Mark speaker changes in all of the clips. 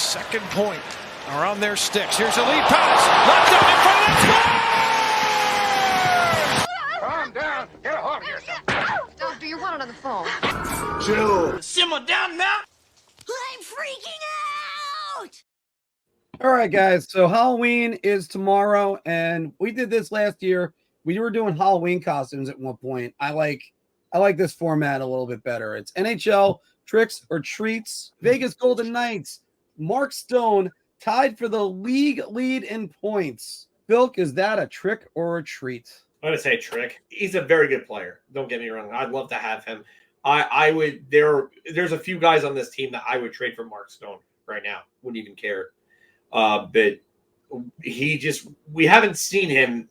Speaker 1: Second point are on their sticks. Here's a lead pass. Left up in front of the score!
Speaker 2: Calm down. Get a hold of yourself.
Speaker 3: Doctor, you want it on the phone.
Speaker 2: Chill.
Speaker 1: Simmer down now.
Speaker 3: I'm freaking out!
Speaker 4: All right, guys. So Halloween is tomorrow, and we did this last year. We were doing Halloween costumes at one point. I like this format a little bit better. It's NHL Tricks or Treats. Vegas Golden Knights. Marc Stone tied for the league lead in points. Bilk, is that a trick or a treat?
Speaker 5: I'm going to say trick. He's a very good player. Don't get me wrong. I'd love to have him. I would. There's a few guys on this team that I would trade for Marc Stone right now. Wouldn't even care. But we haven't seen him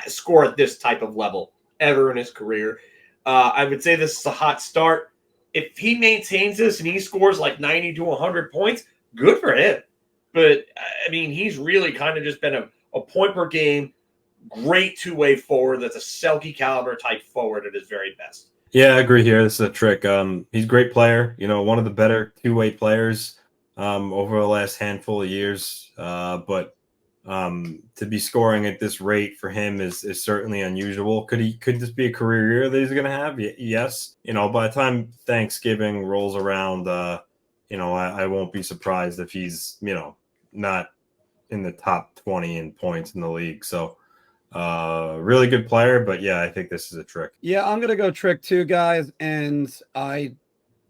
Speaker 5: score at this type of level ever in his career. I would say this is a hot start. If he maintains this and he scores like 90 to 100 points, good for him. But, I mean, he's really kind of just been a point per game, great two-way forward that's a Selke caliber type forward at his very best.
Speaker 6: Yeah, I agree here. This is a trick. He's a great player, one of the better two-way players over the last handful of years. But to be scoring at this rate for him is certainly unusual. Could this be a career year that he's going to have? Yes. By the time Thanksgiving rolls around, I won't be surprised if he's, not in the top 20 in points in the league. So really good player, but yeah, I think this is a trick.
Speaker 4: Yeah, I'm going to go trick too, guys. And I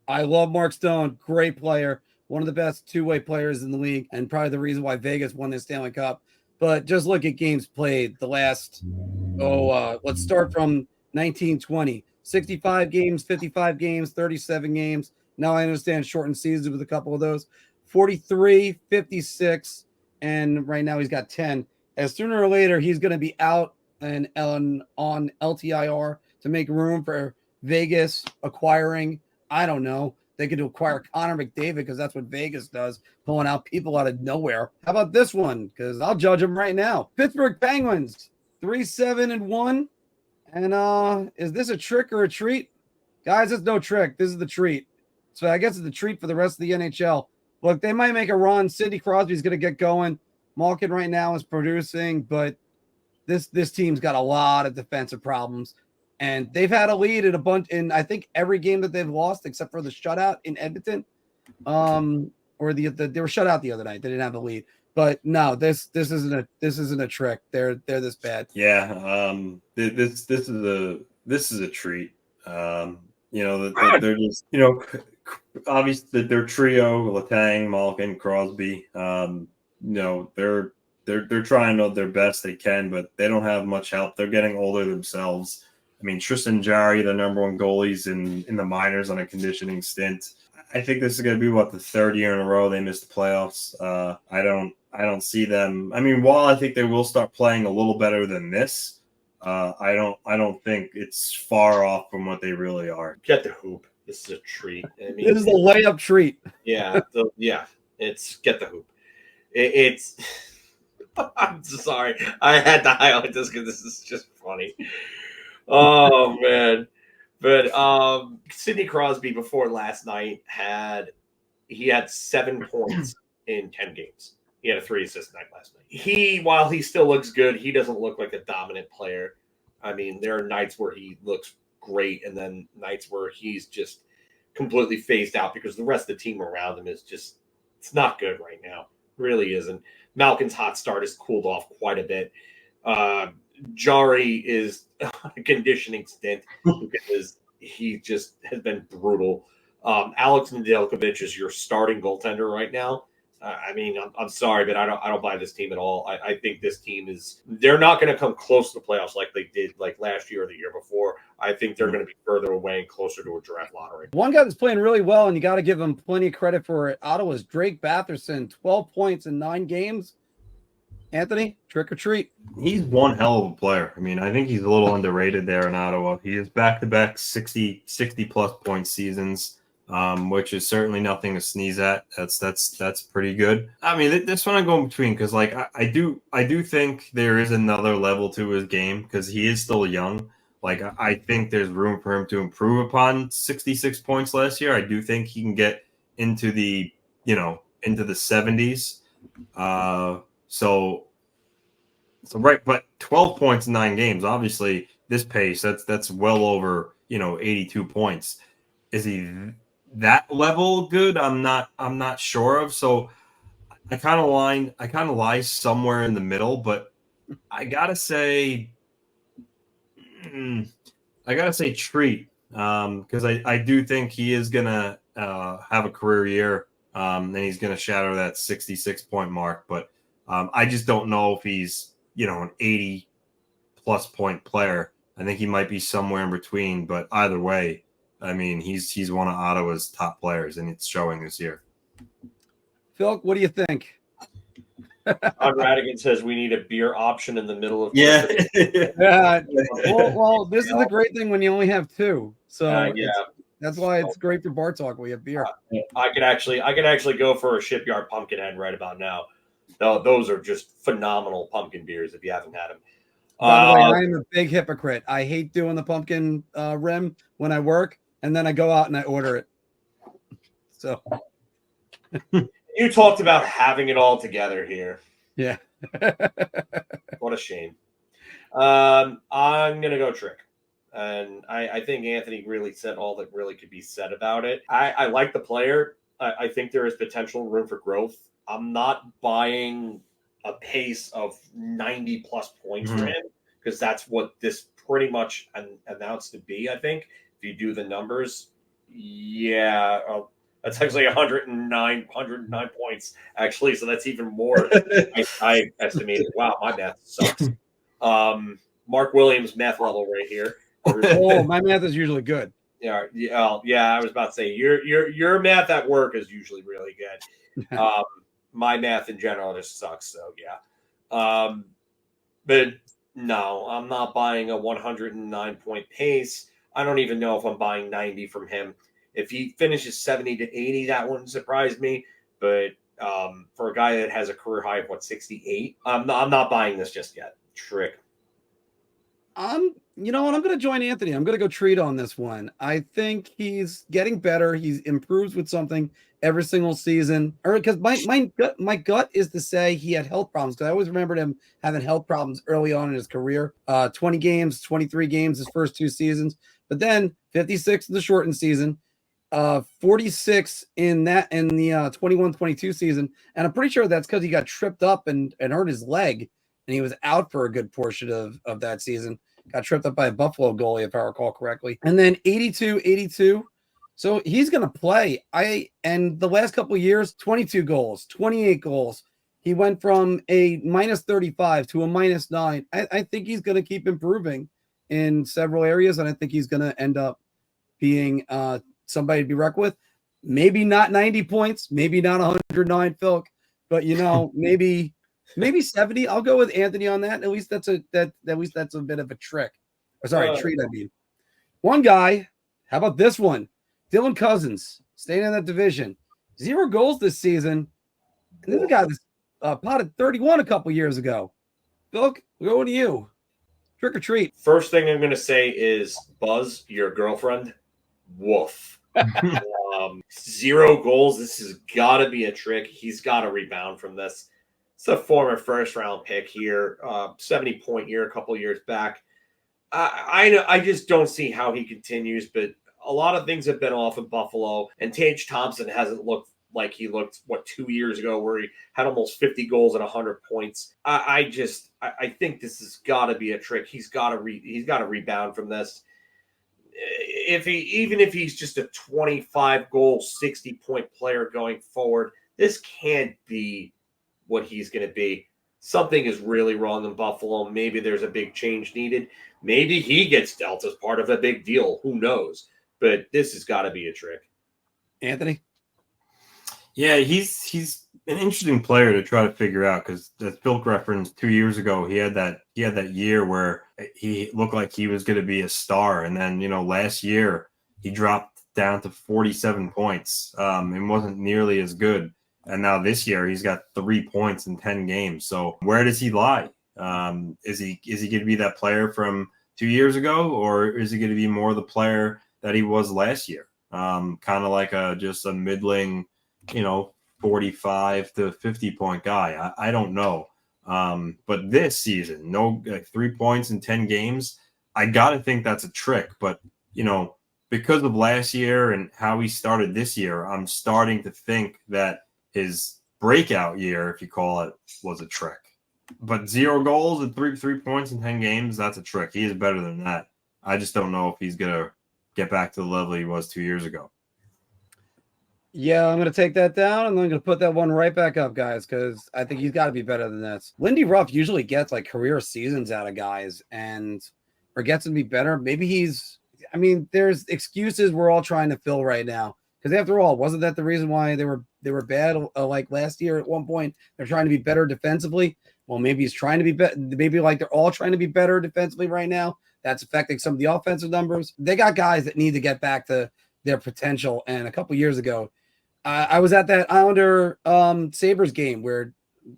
Speaker 4: love Marc Stone. Great player. One of the best two-way players in the league, and probably the reason why Vegas won this Stanley Cup. But just look at games played the last, let's start from 1920. 65 games, 55 games, 37 games. Now I understand shortened seasons with a couple of those. 43, 56, and right now he's got 10. As sooner or later, he's going to be out and on LTIR to make room for Vegas acquiring, I don't know. They could acquire Connor McDavid because that's what Vegas does, pulling out people out of nowhere. How about this one? Because I'll judge them right now. Pittsburgh Penguins, 3-7-1. And is this a trick or a treat? Guys, it's no trick. This is the treat. So I guess it's the treat for the rest of the NHL. Look, they might make a run. Sidney Crosby's going to get going. Malkin right now is producing, but this team's got a lot of defensive problems. And they've had a lead in I think every game that they've lost except for the shutout in Edmonton. Or they were shut out the other night. They didn't have the lead. But no, this isn't a trick. They're this bad.
Speaker 6: Yeah, this is a treat. They're just obviously their trio, Letang, Malkin, Crosby. They're trying their best they can, but they don't have much help. They're getting older themselves. I mean, Tristan Jarry, the number one goalies in the minors on a conditioning stint. I think this is going to be the third year in a row they missed the playoffs. I don't see them. I mean, while I think they will start playing a little better than this, I don't think it's far off from what they really are.
Speaker 5: Get the hoop. This is a treat. I mean,
Speaker 4: this is a layup treat.
Speaker 5: Yeah, it's get the hoop. It's. I'm sorry, I had to highlight this because this is just funny. Oh man. But Sidney Crosby before last night had 7 points in 10 games. He had a 3-assist night last night. While he still looks good, he doesn't look like a dominant player. I mean, there are nights where he looks great and then nights where he's just completely phased out because the rest of the team around him is just, it's not good right now. Really isn't. Malkin's hot start has cooled off quite a bit. Jari is on a conditioning stint because he just has been brutal. Alex Nedeljkovic is your starting goaltender right now. I mean, I'm sorry, but I don't buy this team at all. I think this team they're not going to come close to the playoffs like they did like last year or the year before. I think they're going to be further away and closer to a draft lottery.
Speaker 4: One guy that's playing really well, and you got to give him plenty of credit for it, Ottawa's Drake Batherson, 12 points in 9 games. Anthony, trick or treat?
Speaker 6: He's one hell of a player. I mean, I think he's a little underrated there in Ottawa. He has back-to-back 60-plus point seasons, which is certainly nothing to sneeze at. That's pretty good. I mean, this one I go in between because, like, I do think there is another level to his game because he is still young. Like, I think there's room for him to improve upon 66 points last year. I do think he can get into the, into the 70s. So right, but 12 points in 9 games. Obviously, this pace that's well over 82 points. Is he that level good? I'm not sure of. So I kind of lie somewhere in the middle, but I gotta say Treat, because I do think he is gonna have a career year, and he's gonna shatter that 66 point mark. But I just don't know if he's an 80 plus point player. I think he might be somewhere in between. But either way, I mean, he's one of Ottawa's top players, and it's showing this year.
Speaker 4: Phil, what do you think?
Speaker 5: Todd Radigan says we need a beer option in the middle of
Speaker 6: Yeah.
Speaker 4: Well, this is the great thing when you only have 2. So that's why it's great for Bar Talk. We have beer.
Speaker 5: I could actually go for a Shipyard Pumpkinhead right about now. No, those are just phenomenal pumpkin beers if you haven't had them.
Speaker 4: By the way, I am a big hypocrite. I hate doing the pumpkin rim when I work, and then I go out and I order it. So
Speaker 5: you talked about having it all together here.
Speaker 4: Yeah.
Speaker 5: What a shame. I'm gonna go Trick. And I think Anthony really said all that really could be said about it. I like the player. I think there is potential room for growth. I'm not buying a pace of 90 plus points for him, because that's what this pretty much announced to be. I think if you do the numbers, that's actually 109 points actually. So that's even more than I estimated. Wow, my math sucks. Mark Williams math level right here.
Speaker 4: Oh, my math is usually good.
Speaker 5: Yeah. I was about to say your math at work is usually really good. My math in general just sucks. So yeah. But no, I'm not buying a 109 point pace. I don't even know if I'm buying 90 from him. If he finishes 70 to 80, that wouldn't surprise me. But for a guy that has a career high of 68, I'm not buying this just yet. Trick.
Speaker 4: You know what? I'm going to join Anthony. I'm going to go Treat on this one. I think he's getting better. He improves with something every single season. Or because my gut is to say he had health problems, because I always remembered him having health problems early on in his career. 20 games, 23 games his first 2 seasons, but then 56 in the shortened season, 46 in the 21-22 season, and I'm pretty sure that's because he got tripped up and hurt his leg, and he was out for a good portion of that season. Got tripped up by a Buffalo goalie, if I recall correctly. And then 82. So he's going to play. And the last couple of years, 22 goals, 28 goals. He went from a -35 to a -9. I think he's going to keep improving in several areas, and I think he's going to end up being somebody to be reckoned with. Maybe not 90 points, maybe not 109, Phil, but maybe 70. I'll go with Anthony on that. At least that's a bit of a trick. Or sorry, treat. I mean, one guy. How about this one? Dylan Cozens, staying in that division. 0 goals this season. And this is a guy that's potted 31 a couple years ago. Phil, we're going to you. Trick or treat.
Speaker 5: First thing I'm going to say is Buzz, your girlfriend. Woof. 0 goals. This has got to be a trick. He's got to rebound from this. It's a former first-round pick here, 70-point year a couple of years back. I just don't see how he continues, but a lot of things have been off in Buffalo, and Tage Thompson hasn't looked like he looked, 2 years ago, where he had almost 50 goals and 100 points. I think this has got to be a trick. He's got to rebound from this. Even if he's just a 25-goal, 60-point player going forward, this can't be what he's going to be. Something is really wrong in Buffalo. Maybe there's a big change needed. Maybe he gets dealt as part of a big deal. Who knows? But this has got to be a trick.
Speaker 4: Anthony?
Speaker 6: Yeah, he's an interesting player to try to figure out, because as Phil referenced 2 years ago, he had that year where he looked like he was going to be a star, and then last year he dropped down to 47 points and wasn't nearly as good. And now this year he's got 3 points in 10 games. So where does he lie? Is he going to be that player from 2 years ago, or is he going to be more the player that he was last year? Kind of like just a middling, 45 to 50-point guy. I don't know. But this season, no 3 points in 10 games, I got to think that's a trick. But, because of last year and how he started this year, I'm starting to think that his breakout year, if you call it, was a trick. But 0 goals and 3 points in 10 games, that's a trick. He is better than that. I just don't know if he's going to get back to the level he was 2 years ago.
Speaker 4: Yeah, I'm going to take that down, and I'm going to put that one right back up, guys, because I think he's got to be better than this. Lindy Ruff usually gets like career seasons out of guys or gets him to be better. Maybe there's excuses we're all trying to fill right now. Because after all, wasn't that the reason why they were bad? Like last year at one point, they're trying to be better defensively. Well, maybe he's trying to be better. Maybe like they're all trying to be better defensively right now. That's affecting some of the offensive numbers. They got guys that need to get back to their potential. And a couple years ago, I was at that Islander Sabres game where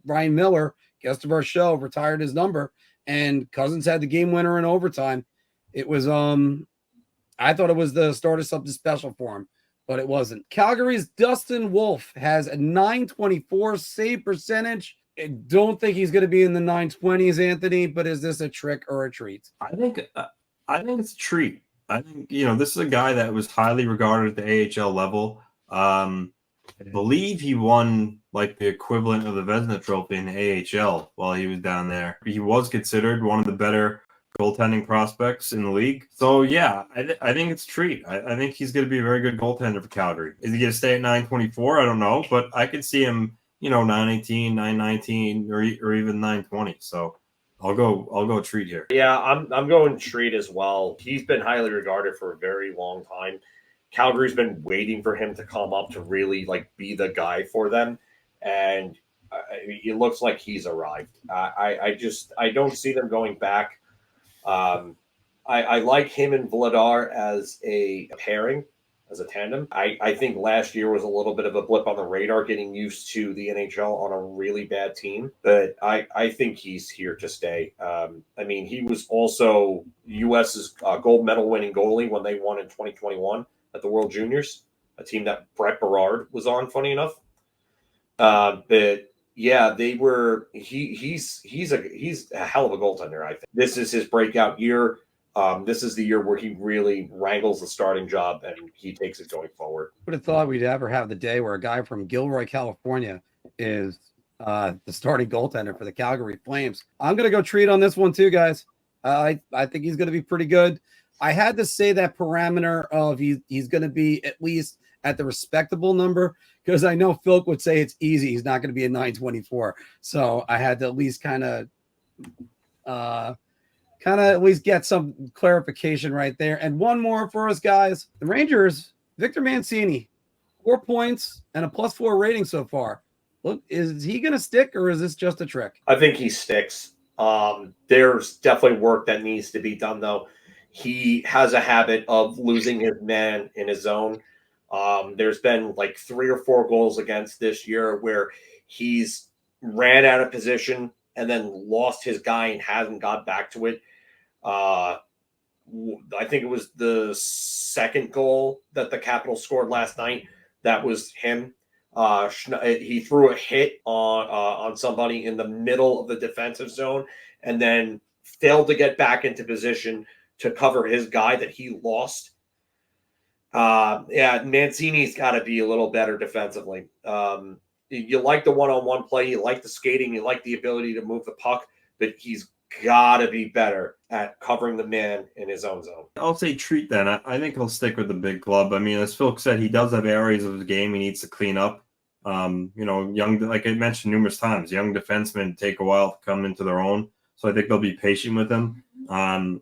Speaker 4: Ryan Miller, guest of our show, retired his number, and Cozens had the game winner in overtime. It was I thought it was the start of something special for him, but it wasn't. Calgary's Dustin Wolf has a .924 save percentage. I don't think he's going to be in the 920s, Anthony, but is this a trick or a treat?
Speaker 6: I think it's a treat. I think, this is a guy that was highly regarded at the AHL level. I believe he won like the equivalent of the Vezina Trophy in the AHL while he was down there. He was considered one of the better goaltending prospects in the league. So, yeah, I think it's a treat. I think he's going to be a very good goaltender for Calgary. Is he going to stay at 924? I don't know, but I could see him, 918, 919, or even 920. So I'll go treat here.
Speaker 5: Yeah, I'm going treat as well. He's been highly regarded for a very long time. Calgary's been waiting for him to come up to really be the guy for them, and it looks like he's arrived. I don't see them going back. I like him and Vladar as a pairing, as a tandem. I think last year was a little bit of a blip on the radar, getting used to the NHL on a really bad team. But I think he's here to stay. He was also U.S.'s gold medal winning goalie when they won in 2021 at the World Juniors, a team that Brett Berard was on, funny enough. But yeah, they were. He's a hell of a goaltender. I think this is his breakout year. This is the year where he really wrangles the starting job and he takes it going forward.
Speaker 4: Would have thought we'd ever have the day where a guy from Gilroy, California is the starting goaltender for the Calgary Flames. I'm going to go treat on this one too, guys. I think he's going to be pretty good. I had to say that parameter of he's going to be at least at the respectable number, because I know Phil would say it's easy. He's not going to be a 924. So I had to at least kind of at least get some clarification right there. And one more for us, guys. The Rangers, Victor Mancini, 4 points and a +4 rating so far. Look, is he going to stick, or is this just a trick?
Speaker 5: I think he sticks. There's definitely work that needs to be done, though. He has a habit of losing his man in his zone. There's been 3 or 4 goals against this year where he's ran out of position and then lost his guy and hasn't got back to it. I think it was the second goal that the Capitals scored last night. That was him. He threw a hit on somebody in the middle of the defensive zone and then failed to get back into position to cover his guy that he lost. Mancini's got to be a little better defensively. You like the one-on-one play, you like the skating, you like the ability to move the puck, but he's got to be better at covering the man in his own zone.
Speaker 6: I'll say treat then. I think he'll stick with the big club. As Phil said, he does have areas of his game he needs to clean up. Young, like I mentioned numerous times, young defensemen take a while to come into their own. So I think they'll be patient with him. I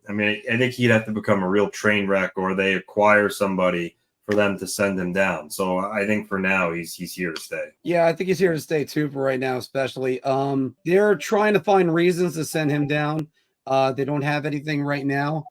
Speaker 6: think he'd have to become a real train wreck, or they acquire somebody for them to send him down. So I think for now he's here to stay.
Speaker 4: Yeah, I think he's here to stay too for right now, especially. They're trying to find reasons to send him down. They don't have anything right now.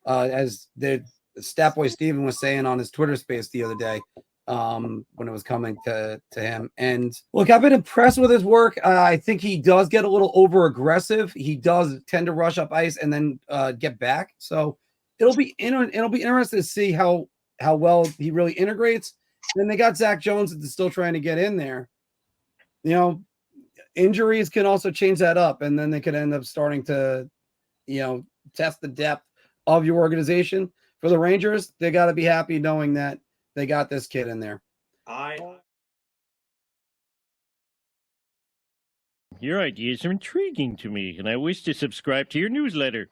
Speaker 4: As the Statboy Steven was saying on his Twitter space the other day, when it was coming to him. And look, I've been impressed with his work. I think he does get a little over aggressive. He does tend to rush up ice and then get back. So it'll be interesting to see how well he really integrates. Then they got Zach Jones that's still trying to get in there. you know, injuries can also change that up, and then they could end up starting to, you know, test the depth of your organization. For the Rangers, they got to be happy knowing that they got this kid in there.
Speaker 7: Your ideas are intriguing to me, and I wish to subscribe to your newsletter.